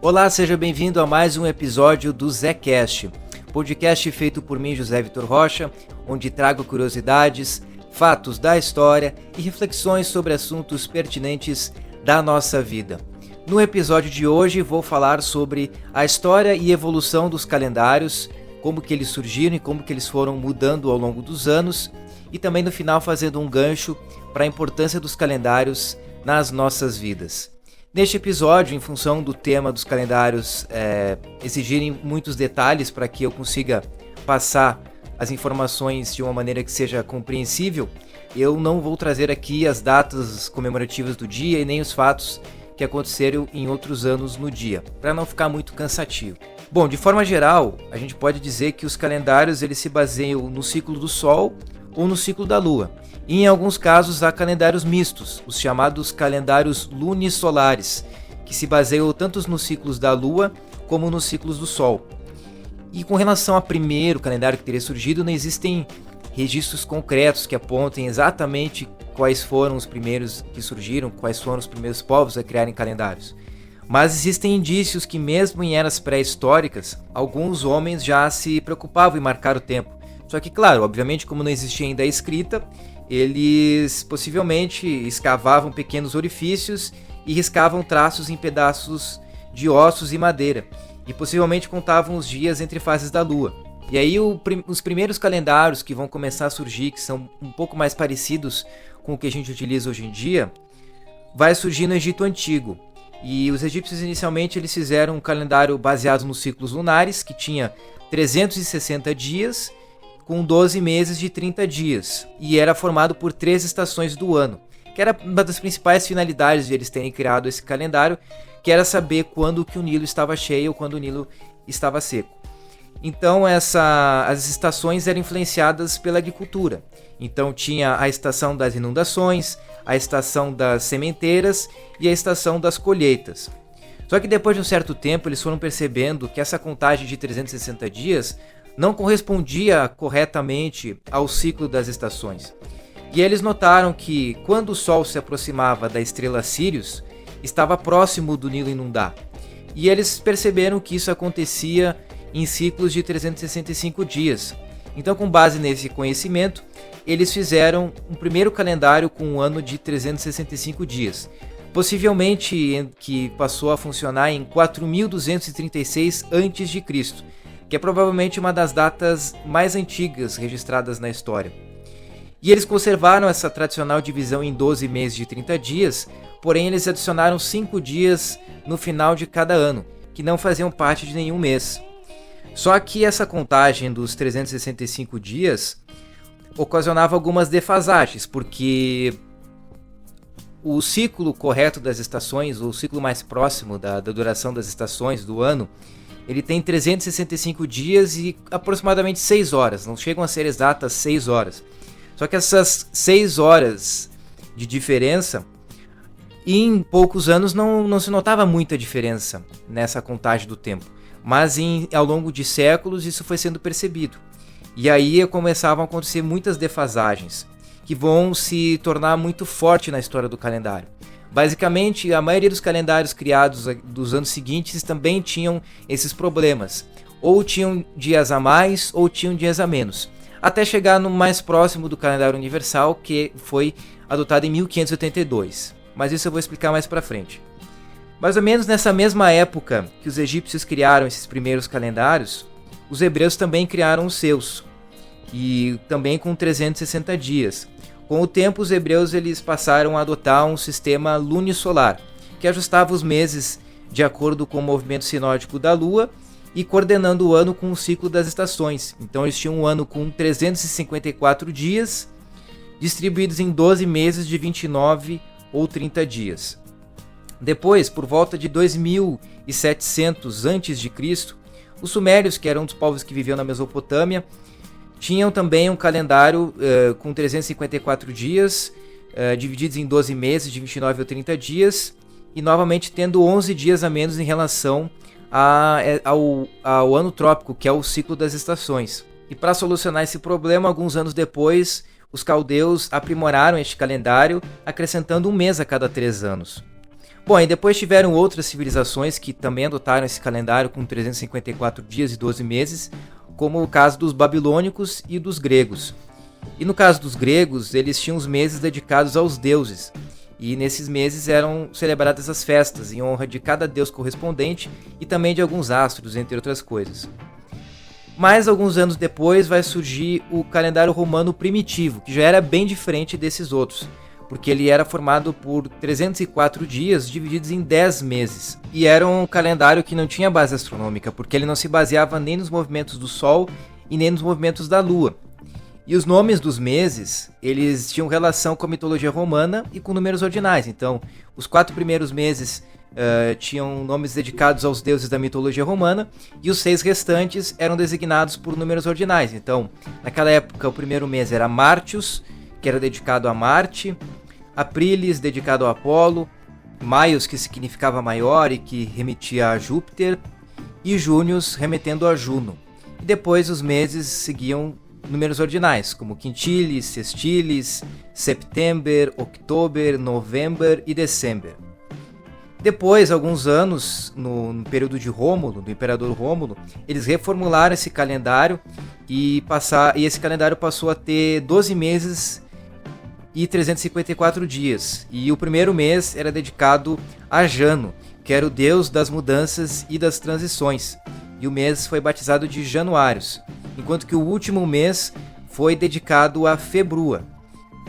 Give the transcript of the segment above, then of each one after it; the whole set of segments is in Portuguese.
Olá, seja bem-vindo a mais um episódio do ZéCast, podcast feito por mim, José Vitor Rocha, onde trago curiosidades, fatos da história e reflexões sobre assuntos pertinentes da nossa vida. No episódio de hoje vou falar sobre a história e evolução dos calendários, como que eles surgiram e como que eles foram mudando ao longo dos anos, e também no final fazendo um gancho para a importância dos calendários nas nossas vidas. Neste episódio, em função do tema dos calendários exigirem muitos detalhes para que eu consiga passar as informações de uma maneira que seja compreensível, eu não vou trazer aqui as datas comemorativas do dia e nem os fatos que aconteceram em outros anos no dia, para não ficar muito cansativo. Bom, de forma geral, a gente pode dizer que os calendários eles se baseiam no ciclo do Sol ou no ciclo da Lua. E em alguns casos há calendários mistos, os chamados calendários lunisolares, que se baseiam tanto nos ciclos da Lua como nos ciclos do Sol. E com relação ao primeiro calendário que teria surgido, não existem registros concretos que apontem exatamente quais foram os primeiros que surgiram, quais foram os primeiros povos a criarem calendários. Mas existem indícios que mesmo em eras pré-históricas, alguns homens já se preocupavam em marcar o tempo. Só que, claro, obviamente, como não existia ainda a escrita, eles possivelmente escavavam pequenos orifícios e riscavam traços em pedaços de ossos e madeira, e possivelmente contavam os dias entre fases da lua. E aí os primeiros calendários que vão começar a surgir, que são um pouco mais parecidos com o que a gente utiliza hoje em dia, vai surgir no Egito Antigo. E os egípcios inicialmente eles fizeram um calendário baseado nos ciclos lunares, que tinha 360 dias, com 12 meses de 30 dias, e era formado por 3 estações do ano, que era uma das principais finalidades de eles terem criado esse calendário, que era saber quando que o Nilo estava cheio ou quando o Nilo estava seco. Então as estações eram influenciadas pela agricultura. Então tinha a estação das inundações, a estação das sementeiras e a estação das colheitas. Só que depois de um certo tempo eles foram percebendo que essa contagem de 360 dias não correspondia corretamente ao ciclo das estações. E eles notaram que quando o Sol se aproximava da estrela Sírius, estava próximo do Nilo inundar. E eles perceberam que isso acontecia em ciclos de 365 dias. Então, com base nesse conhecimento, eles fizeram um primeiro calendário com um ano de 365 dias. Possivelmente que passou a funcionar em 4.236 a.C., que é provavelmente uma das datas mais antigas registradas na história. E eles conservaram essa tradicional divisão em 12 meses de 30 dias, porém eles adicionaram 5 dias no final de cada ano, que não faziam parte de nenhum mês. Só que essa contagem dos 365 dias ocasionava algumas defasagens, porque o ciclo correto das estações, ou o ciclo mais próximo da duração das estações do ano, ele tem 365 dias e aproximadamente 6 horas, não chegam a ser exatas 6 horas. Só que essas 6 horas de diferença, em poucos anos não se notava muita diferença nessa contagem do tempo. Mas ao longo de séculos isso foi sendo percebido. E aí começavam a acontecer muitas defasagens, que vão se tornar muito forte na história do calendário. Basicamente, a maioria dos calendários criados dos anos seguintes também tinham esses problemas. Ou tinham dias a mais, ou tinham dias a menos. Até chegar no mais próximo do calendário universal, que foi adotado em 1582. Mas isso eu vou explicar mais pra frente. Mais ou menos nessa mesma época que os egípcios criaram esses primeiros calendários, os hebreus também criaram os seus. E também com 360 dias. Com o tempo, os hebreus eles passaram a adotar um sistema lunisolar, que ajustava os meses de acordo com o movimento sinódico da Lua e coordenando o ano com o ciclo das estações. Então eles tinham um ano com 354 dias, distribuídos em 12 meses de 29 ou 30 dias. Depois, por volta de 2700 a.C., os sumérios, que eram um dos povos que viviam na Mesopotâmia, tinham também um calendário com 354 dias, divididos em 12 meses de 29 ou 30 dias, e novamente tendo 11 dias a menos em relação ao ano trópico, que é o ciclo das estações. E para solucionar esse problema, alguns anos depois, os caldeus aprimoraram este calendário, acrescentando um mês a cada 3 anos. Bom, e depois tiveram outras civilizações que também adotaram esse calendário com 354 dias e 12 meses, como o caso dos babilônicos e dos gregos. E no caso dos gregos, eles tinham os meses dedicados aos deuses, e nesses meses eram celebradas as festas em honra de cada deus correspondente e também de alguns astros, entre outras coisas. Mas alguns anos depois vai surgir o calendário romano primitivo, que já era bem diferente desses outros, porque ele era formado por 304 dias divididos em 10 meses. E era um calendário que não tinha base astronômica, porque ele não se baseava nem nos movimentos do Sol e nem nos movimentos da Lua. E os nomes dos meses, eles tinham relação com a mitologia romana e com números ordinais. Então, os 4 primeiros meses tinham nomes dedicados aos deuses da mitologia romana, e os 6 restantes eram designados por números ordinais. Então, naquela época, o primeiro mês era Martius, que era dedicado a Marte, Aprilis, dedicado a Apolo, Maius, que significava maior e que remetia a Júpiter, e Június, remetendo a Juno. E depois os meses seguiam números ordinais, como Quintilis, Sextilis, September, October, November e December. Depois, alguns anos, no período de Rômulo, do imperador Rômulo, eles reformularam esse calendário e esse calendário passou a ter 12 meses e 354 dias. E o primeiro mês era dedicado a Jano, que era o deus das mudanças e das transições. E o mês foi batizado de Januários, enquanto que o último mês foi dedicado a Februa,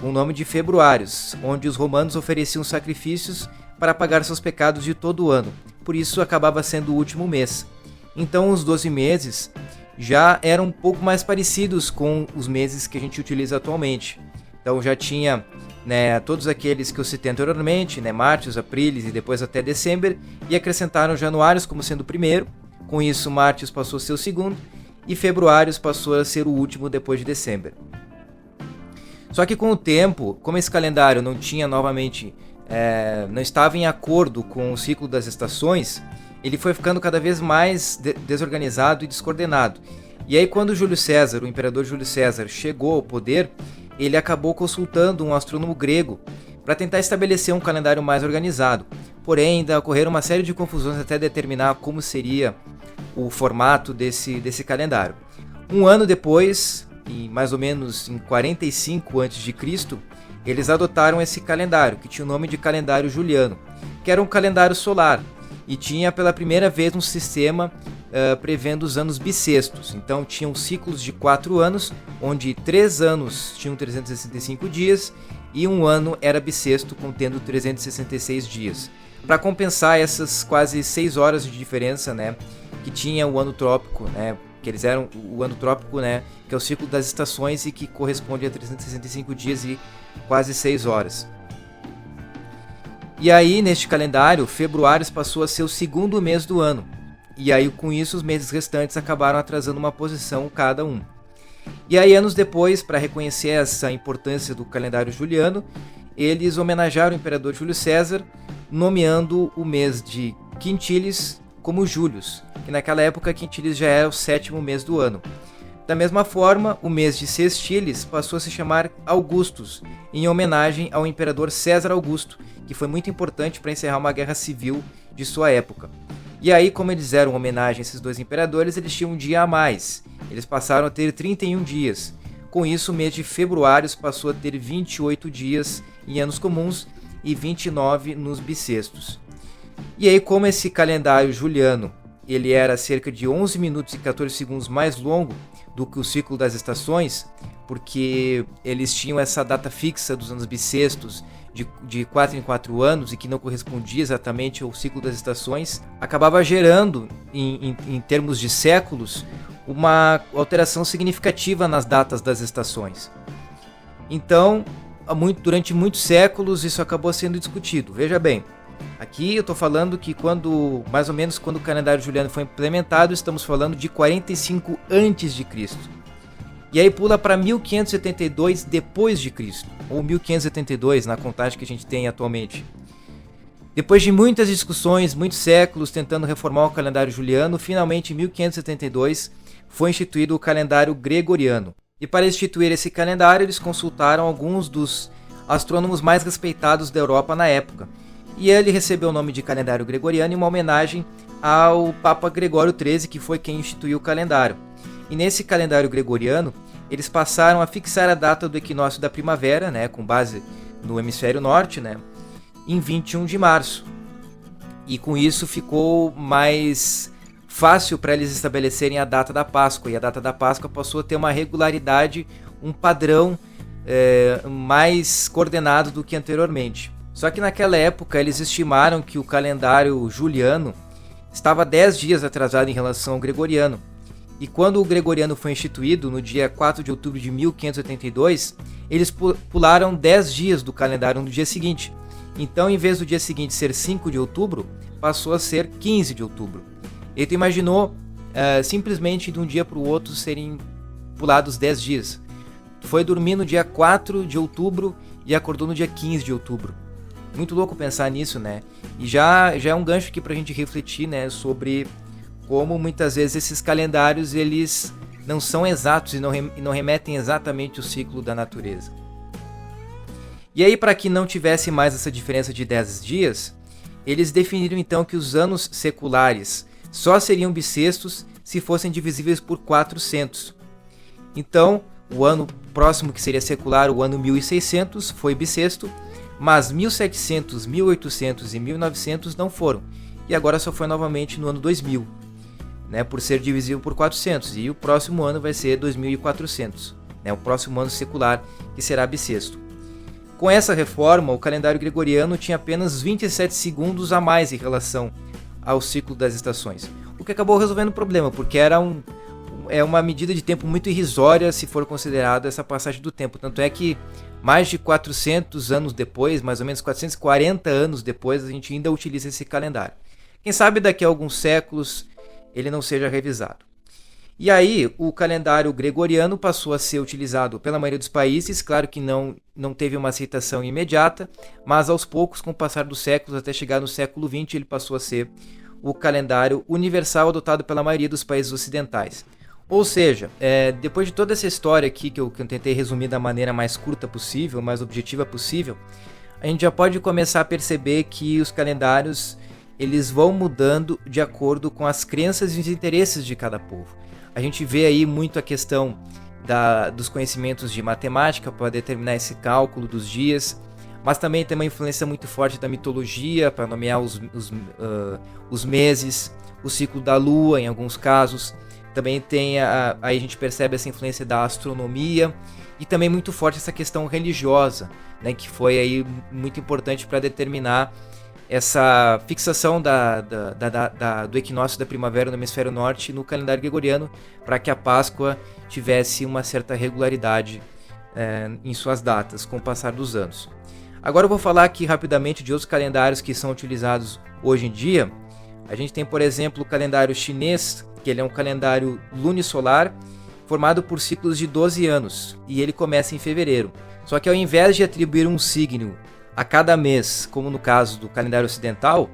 com o nome de Februários, onde os romanos ofereciam sacrifícios para pagar seus pecados de todo o ano. Por isso acabava sendo o último mês. Então os 12 meses já eram um pouco mais parecidos com os meses que a gente utiliza atualmente. Então já tinha, né, todos aqueles que eu citei anteriormente, né, Martius, Aprilis e depois até December, e acrescentaram Januários como sendo o primeiro. Com isso, Martius passou a ser o segundo e Februários passou a ser o último depois de December. Só que com o tempo, como esse calendário não tinha novamente, não estava em acordo com o ciclo das estações, ele foi ficando cada vez mais desorganizado e descoordenado. E aí quando Júlio César, o imperador Júlio César, chegou ao poder, ele acabou consultando um astrônomo grego para tentar estabelecer um calendário mais organizado. Porém, ainda ocorreram uma série de confusões até determinar como seria o formato desse calendário. Um ano depois, mais ou menos em 45 a.C., eles adotaram esse calendário, que tinha o nome de calendário juliano, que era um calendário solar, e tinha pela primeira vez um sistema prevendo os anos bissextos. Então tinham ciclos de 4 anos, onde 3 anos tinham 365 dias, e um ano era bissexto, contendo 366 dias. Para compensar essas quase 6 horas de diferença, né, que tinha o ano trópico, né, que eles eram o ano trópico, né, que é o ciclo das estações e que corresponde a 365 dias e quase 6 horas. E aí, neste calendário, Februários passou a ser o segundo mês do ano. E aí, com isso, os meses restantes acabaram atrasando uma posição cada um. E aí, anos depois, para reconhecer essa importância do calendário juliano, eles homenagearam o imperador Júlio César, nomeando o mês de Quintilis como Július, que naquela época Quintilis já era o 7º mês do ano. Da mesma forma, o mês de Sextilis passou a se chamar Augustus, em homenagem ao imperador César Augusto, que foi muito importante para encerrar uma guerra civil de sua época. E aí, como eles eram homenagem a esses dois imperadores, eles tinham um dia a mais. Eles passaram a ter 31 dias. Com isso, o mês de Februários passou a ter 28 dias em anos comuns e 29 nos bissextos. E aí, como esse calendário juliano ele era cerca de 11 minutos e 14 segundos mais longo do que o ciclo das estações, porque eles tinham essa data fixa dos anos bissextos de 4 em 4 anos e que não correspondia exatamente ao ciclo das estações, acabava gerando, em termos de séculos, uma alteração significativa nas datas das estações. Então, durante muitos séculos, isso acabou sendo discutido. Veja bem, aqui eu estou falando que mais ou menos quando o calendário juliano foi implementado, estamos falando de 45 a.C. E aí pula para 1572 depois de Cristo, ou 1572 na contagem que a gente tem atualmente. Depois de muitas discussões, muitos séculos tentando reformar o calendário juliano, finalmente em 1572 foi instituído o calendário gregoriano. E para instituir esse calendário, eles consultaram alguns dos astrônomos mais respeitados da Europa na época. E ele recebeu o nome de calendário gregoriano em uma homenagem ao Papa Gregório XIII, que foi quem instituiu o calendário. E nesse calendário gregoriano, eles passaram a fixar a data do equinócio da primavera, né, com base no hemisfério norte, né, em 21 de março. E com isso ficou mais fácil para eles estabelecerem a data da Páscoa. E a data da Páscoa passou a ter uma regularidade, um padrão mais coordenado do que anteriormente. Só que naquela época eles estimaram que o calendário juliano estava 10 dias atrasado em relação ao gregoriano. E quando o gregoriano foi instituído, no dia 4 de outubro de 1582, eles pularam 10 dias do calendário no dia seguinte. Então, em vez do dia seguinte ser 5 de outubro, passou a ser 15 de outubro. E tu imaginou simplesmente de um dia para o outro serem pulados 10 dias. Tu foi dormir no dia 4 de outubro e acordou no dia 15 de outubro. Muito louco pensar nisso, né? E já é um gancho aqui pra gente refletir, né, sobre como muitas vezes esses calendários eles não são exatos e não remetem exatamente o ciclo da natureza. E aí, para que não tivesse mais essa diferença de 10 dias, eles definiram então que os anos seculares só seriam bissextos se fossem divisíveis por 400. Então, o ano próximo que seria secular, o ano 1600, foi bissexto, mas 1700, 1800 e 1900 não foram. E agora só foi novamente no ano 2000, né, por ser divisível por 400. E o próximo ano vai ser 2400, né, o próximo ano secular, que será bissexto. Com essa reforma, o calendário gregoriano tinha apenas 27 segundos a mais em relação ao ciclo das estações, o que acabou resolvendo o problema, porque era uma medida de tempo muito irrisória se for considerada essa passagem do tempo. Tanto é que mais de 400 anos depois, mais ou menos 440 anos depois, a gente ainda utiliza esse calendário. Quem sabe daqui a alguns séculos ele não seja revisado. E aí, o calendário gregoriano passou a ser utilizado pela maioria dos países. Claro que não teve uma aceitação imediata, mas aos poucos, com o passar dos séculos, até chegar no século XX, ele passou a ser o calendário universal adotado pela maioria dos países ocidentais. Ou seja, depois de toda essa história aqui, que eu tentei resumir da maneira mais curta possível, mais objetiva possível, a gente já pode começar a perceber que os calendários eles vão mudando de acordo com as crenças e os interesses de cada povo. A gente vê aí muito a questão dos conhecimentos de matemática para determinar esse cálculo dos dias, mas também tem uma influência muito forte da mitologia para nomear os meses, o ciclo da lua em alguns casos. Também tem aí a gente percebe essa influência da astronomia e também muito forte essa questão religiosa, né, que foi aí muito importante para determinar essa fixação do equinócio da primavera no hemisfério norte no calendário gregoriano, para que a Páscoa tivesse uma certa regularidade em suas datas com o passar dos anos. Agora eu vou falar aqui rapidamente de outros calendários que são utilizados hoje em dia. A gente tem, por exemplo, o calendário chinês, que ele é um calendário lunisolar formado por ciclos de 12 anos, e ele começa em fevereiro. Só que ao invés de atribuir um signo a cada mês, como no caso do calendário ocidental,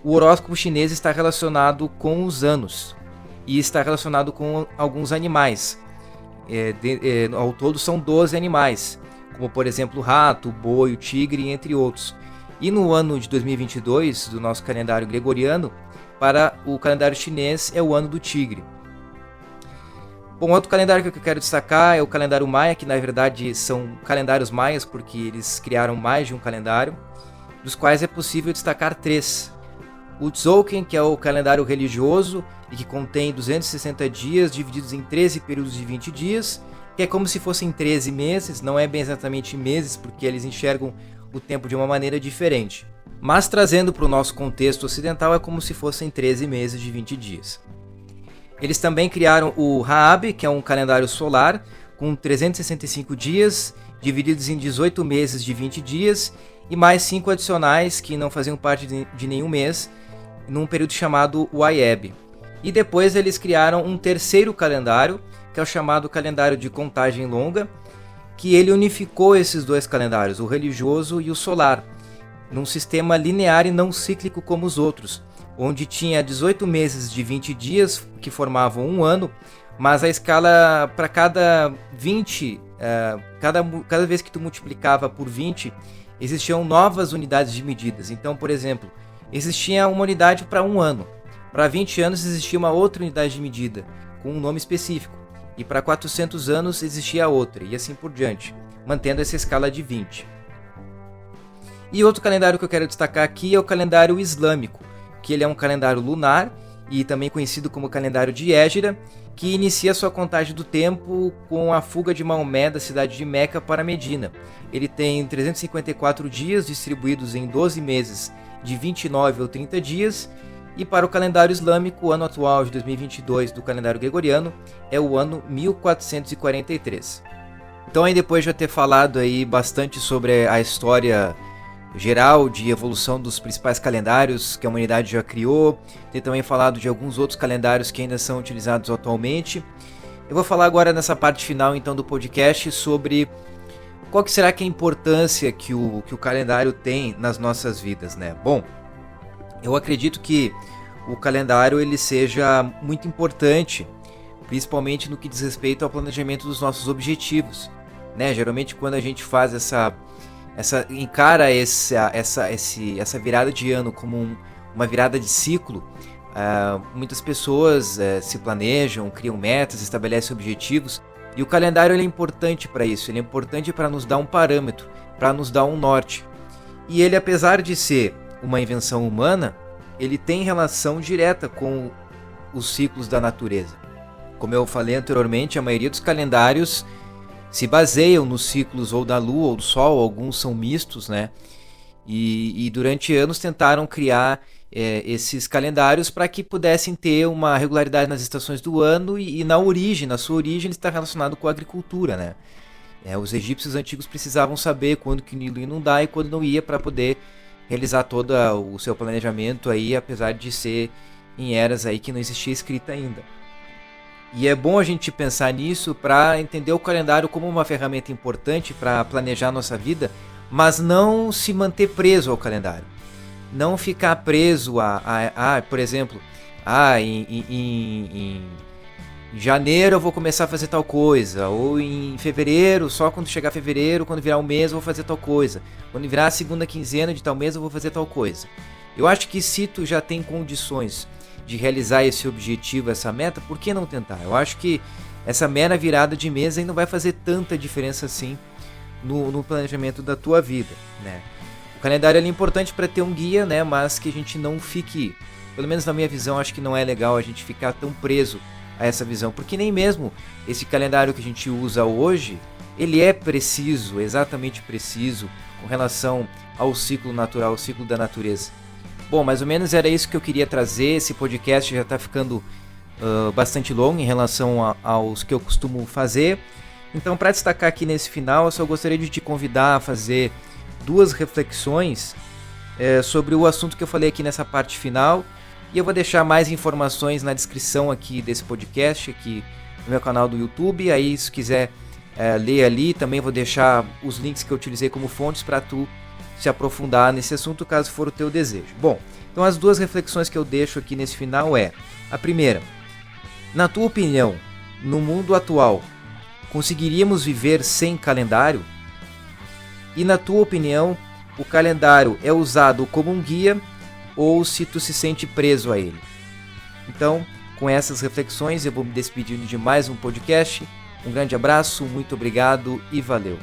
o horóscopo chinês está relacionado com os anos e está relacionado com alguns animais. Ao todo são 12 animais, como por exemplo o rato, o boi, o tigre, entre outros. E no ano de 2022, do nosso calendário gregoriano, para o calendário chinês é o ano do tigre. Bom, outro calendário que eu quero destacar é o calendário maia, que na verdade são calendários maias, porque eles criaram mais de um calendário, dos quais é possível destacar 3. O Tzolk'in, que é o calendário religioso e que contém 260 dias divididos em 13 períodos de 20 dias, que é como se fossem 13 meses, não é bem exatamente meses, porque eles enxergam o tempo de uma maneira diferente. Mas trazendo para o nosso contexto ocidental, é como se fossem 13 meses de 20 dias. Eles também criaram o Raab, que é um calendário solar, com 365 dias, divididos em 18 meses de 20 dias, e mais 5 adicionais que não faziam parte de nenhum mês, num período chamado Wayeb. E depois eles criaram um terceiro calendário, que é o chamado calendário de contagem longa, que ele unificou esses dois calendários, o religioso e o solar, num sistema linear e não cíclico como os outros, onde tinha 18 meses de 20 dias, que formavam um ano, mas a escala para cada 20, cada vez que tu multiplicava por 20, existiam novas unidades de medidas. Então, por exemplo, existia uma unidade para 1 ano. Para 20 anos existia uma outra unidade de medida, com um nome específico. E para 400 anos existia outra, e assim por diante, mantendo essa escala de 20. E outro calendário que eu quero destacar aqui é o calendário islâmico, que ele é um calendário lunar, e também conhecido como calendário de Hégira, que inicia sua contagem do tempo com a fuga de Maomé da cidade de Meca para Medina. Ele tem 354 dias distribuídos em 12 meses de 29 ou 30 dias, e para o calendário islâmico, o ano atual de 2022 do calendário gregoriano é o ano 1443. Então, aí depois de eu ter falado aí bastante sobre a história geral de evolução dos principais calendários que a humanidade já criou, ter também falado de alguns outros calendários que ainda são utilizados atualmente, eu vou falar agora nessa parte final então do podcast sobre qual que será que é a importância que o calendário tem nas nossas vidas, né? Bom, eu acredito que o calendário ele seja muito importante, principalmente no que diz respeito ao planejamento dos nossos objetivos, né? Geralmente quando a gente faz encara essa virada de ano como uma virada de ciclo, muitas pessoas se planejam, criam metas, estabelecem objetivos, e o calendário ele é importante para isso, ele é importante para nos dar um parâmetro, para nos dar um norte. E ele, apesar de ser uma invenção humana, ele tem relação direta com os ciclos da natureza. Como eu falei anteriormente, a maioria dos calendários se baseiam nos ciclos ou da Lua ou do Sol, alguns são mistos, né? E durante anos tentaram criar esses calendários para que pudessem ter uma regularidade nas estações do ano e na sua origem, ele está relacionado com a agricultura, né? Os egípcios antigos precisavam saber quando que o Nilo ia inundar e quando não ia para poder realizar todo o seu planejamento aí, apesar de ser em eras aí que não existia escrita ainda. E é bom a gente pensar nisso para entender o calendário como uma ferramenta importante para planejar a nossa vida, mas não se manter preso ao calendário. Não ficar preso por exemplo, em janeiro eu vou começar a fazer tal coisa, ou em fevereiro, só quando chegar fevereiro, quando virar um mês eu vou fazer tal coisa, quando virar a segunda quinzena de tal mês eu vou fazer tal coisa. Eu acho que se tu já tem condições de realizar esse objetivo, essa meta, por que não tentar? Eu acho que essa mera virada de mês aí não vai fazer tanta diferença assim no planejamento da tua vida, né? O calendário é importante para ter um guia, né? Mas que a gente não fique, pelo menos na minha visão, acho que não é legal a gente ficar tão preso a essa visão, porque nem mesmo esse calendário que a gente usa hoje, ele é preciso, exatamente preciso, com relação ao ciclo natural, ao ciclo da natureza. Bom, mais ou menos era isso que eu queria trazer. Esse podcast já está ficando bastante longo em relação aos que eu costumo fazer. Então, para destacar aqui nesse final, eu só gostaria de te convidar a fazer 2 reflexões sobre o assunto que eu falei aqui nessa parte final. E eu vou deixar mais informações na descrição aqui desse podcast, aqui no meu canal do YouTube. Aí, se quiser ler ali, também vou deixar os links que eu utilizei como fontes para tu se aprofundar nesse assunto, caso for o teu desejo. Bom, então as 2 reflexões que eu deixo aqui nesse final a primeira: na tua opinião, no mundo atual, conseguiríamos viver sem calendário? E na tua opinião, o calendário é usado como um guia ou se tu se sente preso a ele? Então, com essas reflexões, eu vou me despedindo de mais um podcast. Um grande abraço, muito obrigado e valeu!